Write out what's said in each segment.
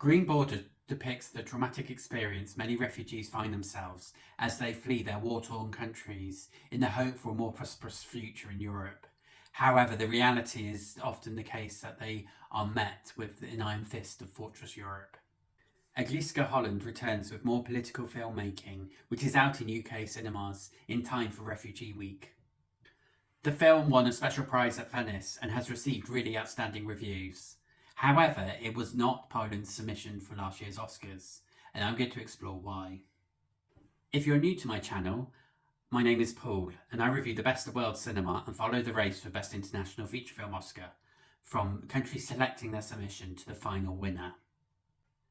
Green Border depicts the traumatic experience many refugees find themselves as they flee their war-torn countries in the hope for a more prosperous future in Europe. However, the reality is often the case that they are met with the iron fist of Fortress Europe. Agnieszka Holland returns with more political filmmaking, which is out in UK cinemas in time for Refugee Week. The film won a special prize at Venice and has received really outstanding reviews. However, it was not Poland's submission for last year's Oscars, and I'm going to explore why. If you're new to my channel, my name is Paul, and I review the best of world cinema and follow the race for Best International Feature Film Oscar, from countries selecting their submission to the final winner.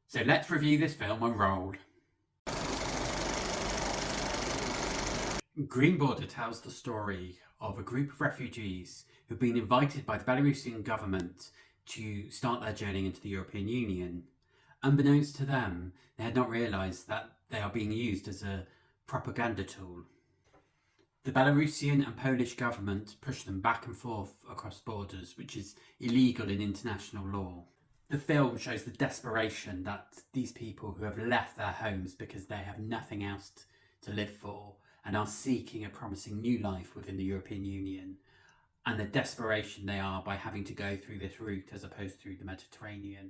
So let's review this film and roll. Green Border tells the story of a group of refugees who've been invited by the Belarusian government to start their journey into the European Union. Unbeknownst to them, they had not realised that they are being used as a propaganda tool. The Belarusian and Polish government push them back and forth across borders, which is illegal in international law. The film shows the desperation that these people who have left their homes because they have nothing else to live for and are seeking a promising new life within the European Union, and the desperation they are by having to go through this route as opposed through the Mediterranean.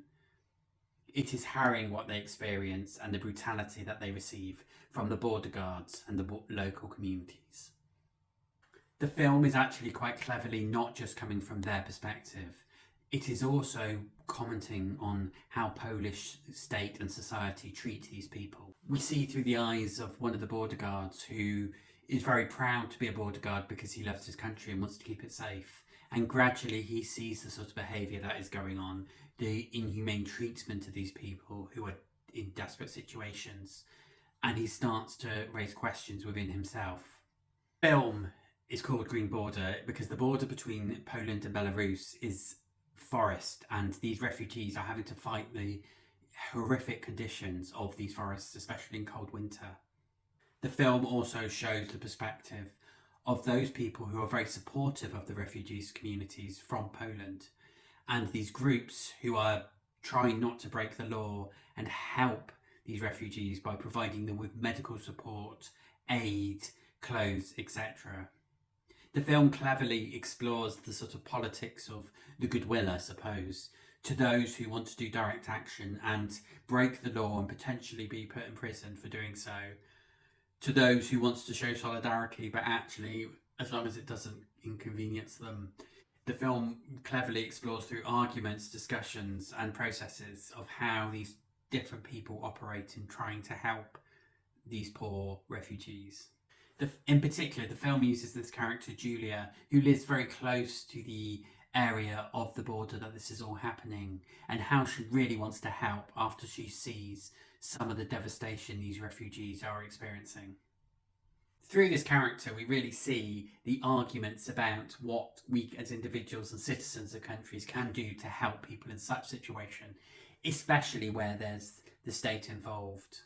It is harrowing what they experience and the brutality that they receive from the border guards and the local communities. The film is actually quite cleverly not just coming from their perspective. It is also commenting on how Polish state and society treat these people. We see through the eyes of one of the border guards who is very proud to be a border guard because he loves his country and wants to keep it safe. And gradually he sees the sort of behaviour that is going on, the inhumane treatment of these people who are in desperate situations. And he starts to raise questions within himself. Film is called Green Border because the border between Poland and Belarus is forest, and these refugees are having to fight the horrific conditions of these forests, especially in cold winter. The film also shows the perspective of those people who are very supportive of the refugees communities from Poland, and these groups who are trying not to break the law and help these refugees by providing them with medical support, aid, clothes, etc. The film cleverly explores the sort of politics of the goodwill, I suppose, to those who want to do direct action and break the law and potentially be put in prison for doing so, to those who want to show solidarity but actually, as long as it doesn't inconvenience them. The film cleverly explores through arguments, discussions and processes of how these different people operate in trying to help these poor refugees. In particular, the film uses this character, Julia, who lives very close to the area of the border that this is all happening, and how she really wants to help after she sees some of the devastation these refugees are experiencing. Through this character, we really see the arguments about what we as individuals and citizens of countries can do to help people in such situation, especially where there's the state involved.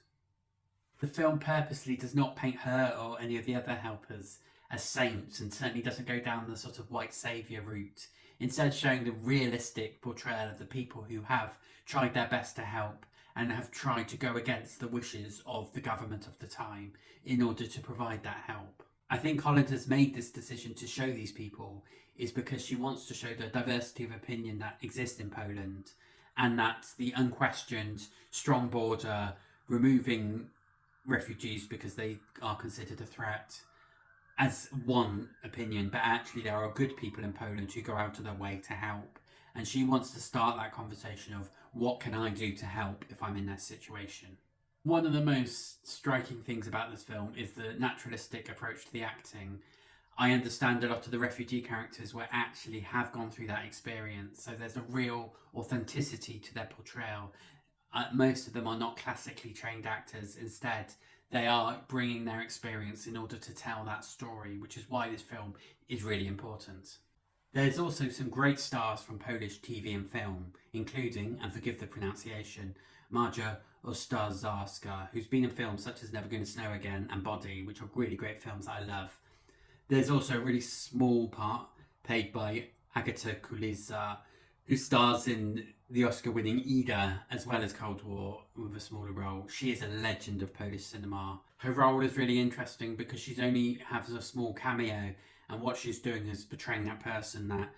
The film purposely does not paint her or any of the other helpers as saints, and certainly doesn't go down the sort of white saviour route, instead showing the realistic portrayal of the people who have tried their best to help and have tried to go against the wishes of the government of the time in order to provide that help. I think Holland has made this decision to show these people is because she wants to show the diversity of opinion that exists in Poland, and that the unquestioned strong border, removing refugees because they are considered a threat, as one opinion, but actually there are good people in Poland who go out of their way to help, and she wants to start that conversation of what can I do to help if I'm in that situation. One of the most striking things about this film is the naturalistic approach to the acting. I understand a lot of the refugee characters will actually have gone through that experience, so there's a real authenticity to their portrayal. Most of them are not classically trained actors. Instead, they are bringing their experience in order to tell that story, which is why this film is really important. There's also some great stars from Polish TV and film, including, and forgive the pronunciation, Marja Ostazarska, who's been in films such as Never Gonna Snow Again and Body, which are really great films that I love. There's also a really small part played by Agata Kuliza, who stars in the Oscar-winning Ida as well as Cold War with a smaller role. She is a legend of Polish cinema. Her role is really interesting because she's only has a small cameo, and what she's doing is portraying that person that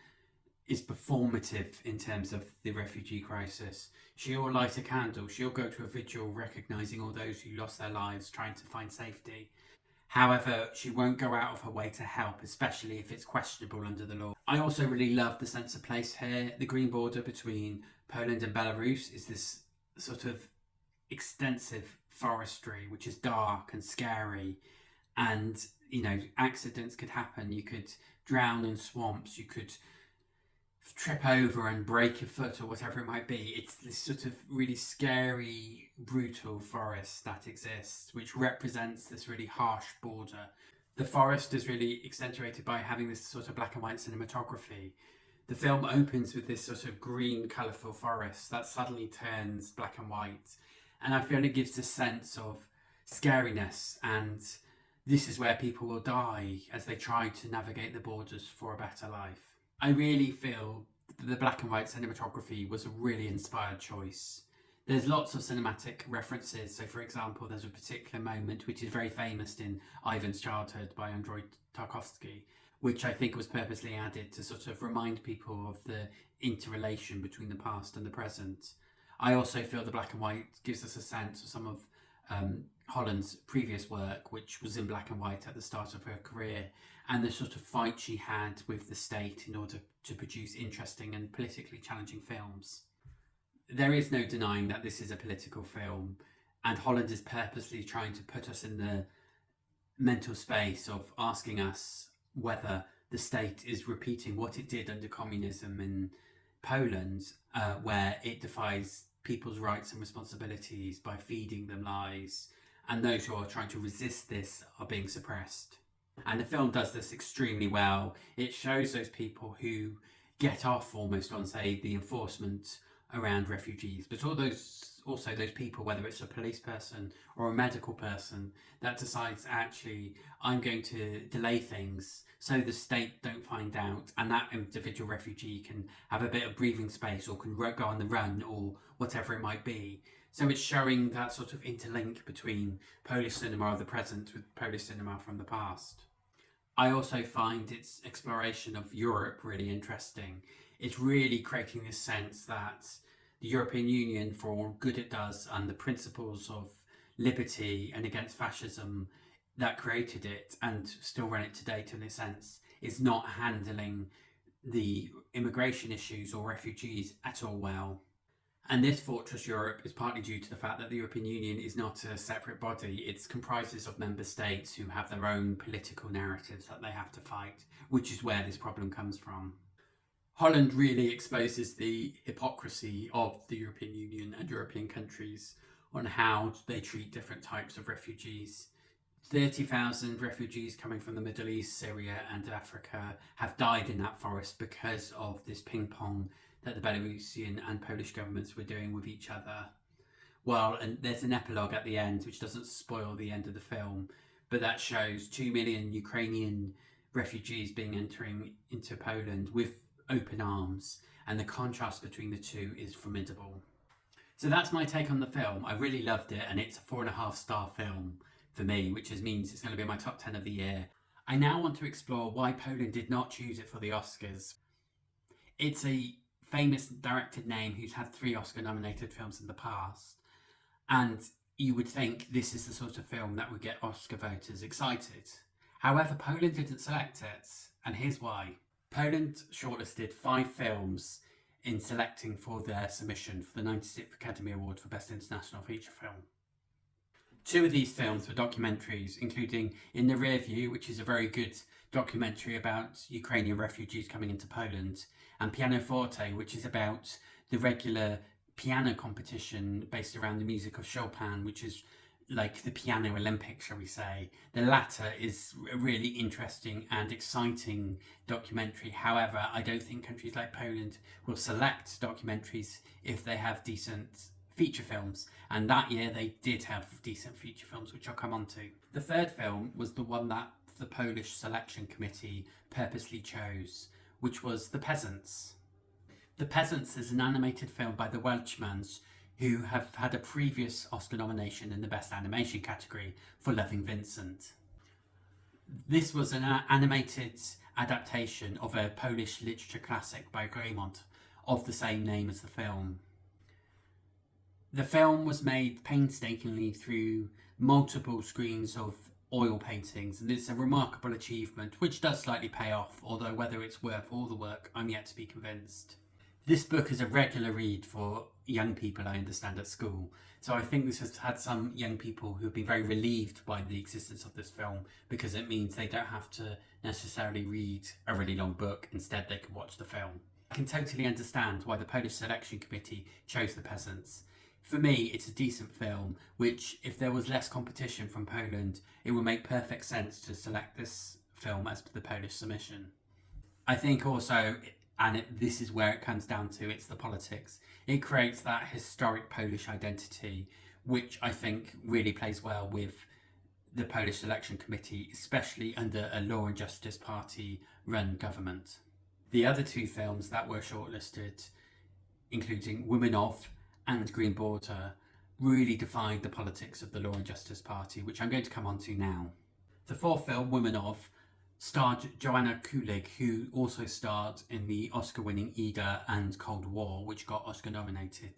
is performative in terms of the refugee crisis. She'll light a candle, she'll go to a vigil recognising all those who lost their lives trying to find safety. However, she won't go out of her way to help, especially if it's questionable under the law. I also really love the sense of place here. The green border between Poland and Belarus is this sort of extensive forestry, which is dark and scary. And, you know, accidents could happen. You could drown in swamps, you could trip over and break your foot or whatever it might be. It's this sort of really scary, brutal forest that exists, which represents this really harsh border. The forest is really accentuated by having this sort of black and white cinematography. The film opens with this sort of green, colourful forest that suddenly turns black and white. And I feel it gives this sense of scariness, and this is where people will die as they try to navigate the borders for a better life. I really feel the black and white cinematography was a really inspired choice. There's lots of cinematic references. So, for example, there's a particular moment which is very famous in Ivan's Childhood by Andrei Tarkovsky, which I think was purposely added to sort of remind people of the interrelation between the past and the present. I also feel the black and white gives us a sense of some of Holland's previous work, which was in black and white at the start of her career, and the sort of fight she had with the state in order to produce interesting and politically challenging films. There is no denying that this is a political film, and Holland is purposely trying to put us in the mental space of asking us whether the state is repeating what it did under communism in Poland, where it defies people's rights and responsibilities by feeding them lies, and those who are trying to resist this are being suppressed. And the film does this extremely well. It shows those people who get off almost on, say, the enforcement around refugees, but also those people, whether it's a police person or a medical person, that decides, actually, I'm going to delay things so the state don't find out, and that individual refugee can have a bit of breathing space or can go on the run or whatever it might be. So it's showing that sort of interlink between Polish cinema of the present with Polish cinema from the past. I also find its exploration of Europe really interesting. It's really creating this sense that the European Union, for all good it does, and the principles of liberty and against fascism that created it and still run it today to a sense, is not handling the immigration issues or refugees at all well. And this Fortress Europe is partly due to the fact that the European Union is not a separate body. It comprises of member states who have their own political narratives that they have to fight, which is where this problem comes from. Holland really exposes the hypocrisy of the European Union and European countries on how they treat different types of refugees. 30,000 refugees coming from the Middle East, Syria and Africa have died in that forest because of this ping pong that the Belarusian and Polish governments were doing with each other. Well, and there's an epilogue at the end which doesn't spoil the end of the film, but that shows 2 million Ukrainian refugees entering into Poland with open arms, and the contrast between the two is formidable. So that's my take on the film. I really loved it, and it's a 4.5-star film for me, which means it's going to be in my top 10 of the year. I now want to explore why Poland did not choose it for the Oscars. It's a famous directed name who's had 3 Oscar-nominated films in the past, and you would think this is the sort of film that would get Oscar voters excited. However, Poland didn't select it, and here's why. Poland shortlisted 5 films in selecting for their submission for the 96th Academy Award for Best International Feature Film. 2 of these films were documentaries, including In the Rear View, which is a very good documentary about Ukrainian refugees coming into Poland, and Pianoforte, which is about the regular piano competition based around the music of Chopin, which is like the Piano Olympics, shall we say. The latter is a really interesting and exciting documentary. However, I don't think countries like Poland will select documentaries if they have decent feature films, and that year they did have decent feature films, which I'll come on to. The third film was the one that the Polish selection committee purposely chose, which was The Peasants. The Peasants is an animated film by the Welshmans, who have had a previous Oscar nomination in the Best Animation category for Loving Vincent. This was an animated adaptation of a Polish literature classic by Gremont of the same name as the film. The film was made painstakingly through multiple screens of oil paintings, and it's a remarkable achievement which does slightly pay off, although whether it's worth all the work, I'm yet to be convinced. This book is a regular read for young people, I understand, at school, so I think this has had some young people who have been very relieved by the existence of this film, because it means they don't have to necessarily read a really long book. Instead, they can watch the film. I can totally understand why the Polish Selection Committee chose The Peasants. For me, it's a decent film, which, if there was less competition from Poland, it would make perfect sense to select this film as the Polish submission. I think also, this is where it comes down to, it's the politics. It creates that historic Polish identity, which I think really plays well with the Polish Selection Committee, especially under a Law and Justice Party run government. The other two films that were shortlisted, including Women of and Green Border, really defied the politics of the Law and Justice Party, which I'm going to come on to now. The fourth film, Women of, starred Joanna Kulig, who also starred in the Oscar-winning Ida and Cold War, which got Oscar nominated.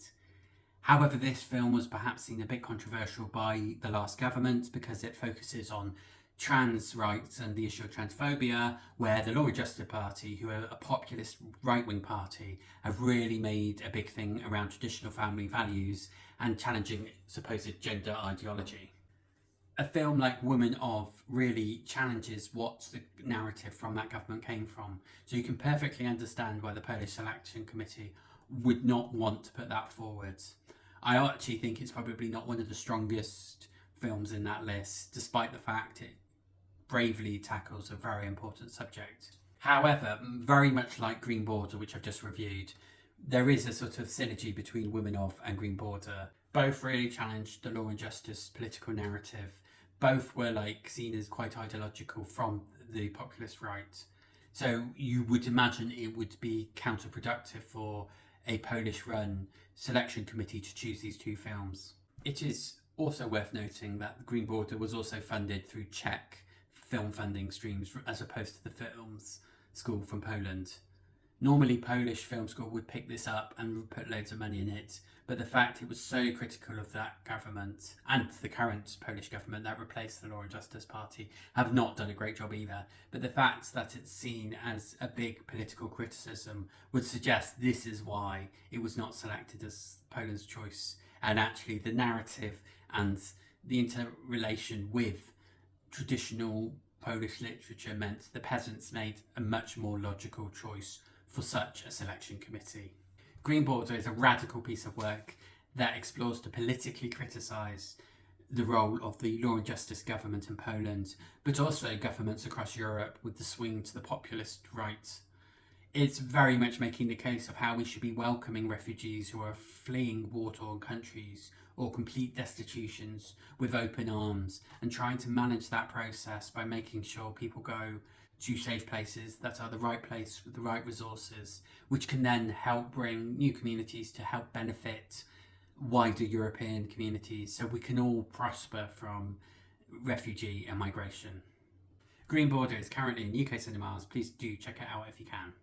However, this film was perhaps seen a bit controversial by the last government because it focuses on trans rights and the issue of transphobia, where the Law and Justice Party, who are a populist right-wing party, have really made a big thing around traditional family values and challenging supposed gender ideology. A film like Women of really challenges what the narrative from that government came from. So you can perfectly understand why the Polish Selection Committee would not want to put that forward. I actually think it's probably not one of the strongest films in that list, despite the fact it bravely tackles a very important subject. However, very much like Green Border, which I've just reviewed, there is a sort of synergy between Women of and Green Border. Both really challenged the law and justice political narrative. Both were seen as quite ideological from the populist right. So you would imagine it would be counterproductive for a Polish-run selection committee to choose these two films. It is also worth noting that Green Border was also funded through Czech film funding streams as opposed to the Films School from Poland. Normally Polish Film School would pick this up and put loads of money in it, but the fact it was so critical of that government and the current Polish government that replaced the Law and Justice Party have not done a great job either. But the fact that it's seen as a big political criticism would suggest this is why it was not selected as Poland's choice. And actually the narrative and the interrelation with traditional Polish literature meant the peasants made a much more logical choice for such a selection committee. Green Border is a radical piece of work that explores to politically criticise the role of the law and justice government in Poland, but also governments across Europe with the swing to the populist right. It's very much making the case of how we should be welcoming refugees who are fleeing war-torn countries or complete destitutions with open arms, and trying to manage that process by making sure people go to safe places that are the right place with the right resources, which can then help bring new communities to help benefit wider European communities, so we can all prosper from refugee and migration. Green Border is currently in UK cinemas. Please do check it out if you can.